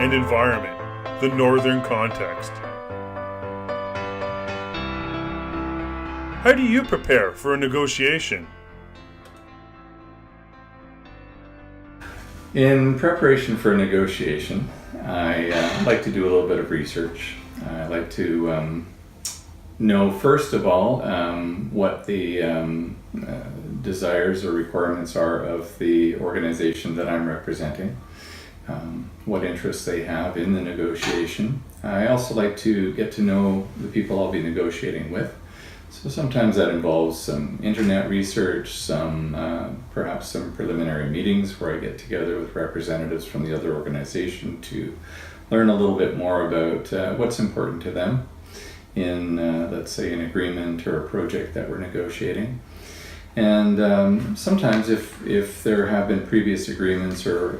and environment, the northern context. How do you prepare for a negotiation? In preparation for a negotiation, I like to do a little bit of research. I like to know, first of all, what the desires or requirements are of the organization that I'm representing, what interests they have in the negotiation. I also like to get to know the people I'll be negotiating with. So sometimes that involves some internet research, perhaps some preliminary meetings where I get together with representatives from the other organization to learn a little bit more about what's important to them in, let's say, an agreement or a project that we're negotiating. And sometimes if there have been previous agreements or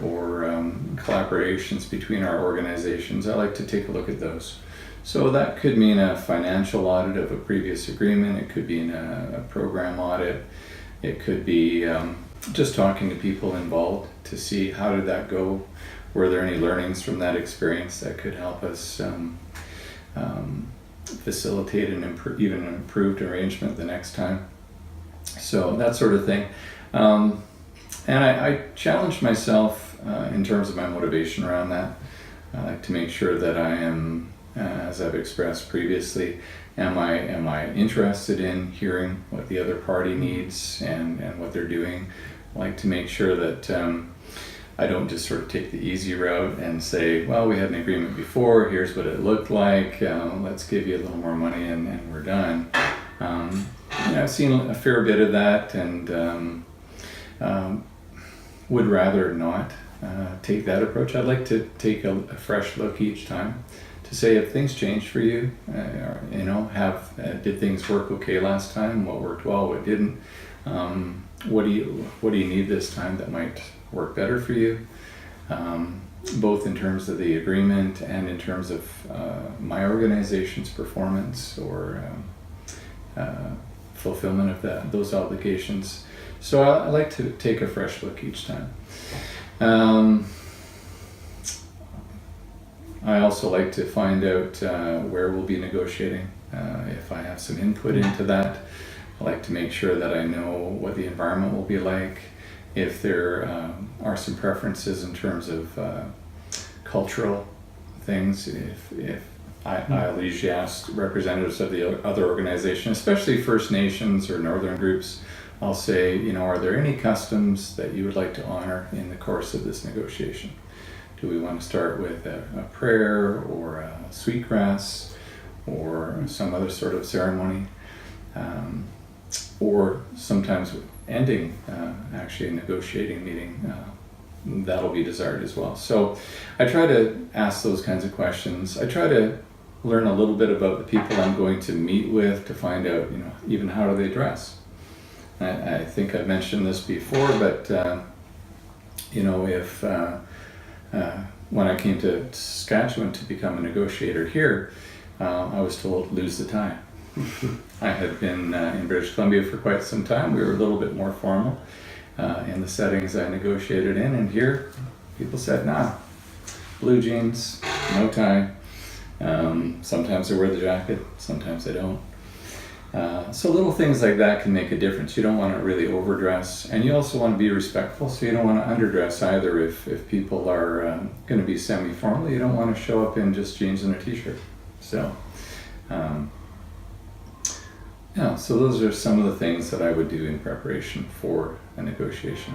collaborations between our organizations, I like to take a look at those. So that could mean a financial audit of a previous agreement, it could be a program audit, it could be just talking to people involved to see how did that go, were there any learnings from that experience that could help us facilitate even an improved arrangement the next time. So that sort of thing. And I challenged myself in terms of my motivation around that. I like to make sure that I am, as I've expressed previously, am I interested in hearing what the other party needs and what they're doing. I like to make sure that I don't just sort of take the easy route and say, well, we had an agreement before, here's what it looked like, let's give you a little more money and we're done. I've seen a fair bit of that and would rather not take that approach. I'd like to take a fresh look each time to say if things changed for you, did things work okay last time? What worked well? What didn't? What do you need this time that might work better for you? Both in terms of the agreement and in terms of my organization's performance or fulfillment of those obligations. So I like to take a fresh look each time. I also like to find out where we'll be negotiating. If I have some input into that, I like to make sure that I know what the environment will be like. If there are some preferences in terms of cultural things, if I'll usually ask representatives of the other organization, especially First Nations or Northern groups, I'll say, are there any customs that you would like to honor in the course of this negotiation? Do we want to start with a prayer or a sweetgrass or some other sort of ceremony? Or sometimes ending actually a negotiating meeting, that'll be desired as well. So I try to ask those kinds of questions. I try to learn a little bit about the people I'm going to meet with to find out, even how do they dress. I think I've mentioned this before, but if when I came to Saskatchewan to become a negotiator here, I was told lose the tie. I had been in British Columbia for quite some time. We were a little bit more formal in the settings I negotiated in, and here people said, nah, blue jeans, no tie. Sometimes I wear the jacket, sometimes I don't. So little things like that can make a difference. You don't want to really overdress, and you also want to be respectful, so you don't want to underdress either. If people are going to be semi-formal, you don't want to show up in just jeans and a t-shirt. So so those are some of the things that I would do in preparation for a negotiation.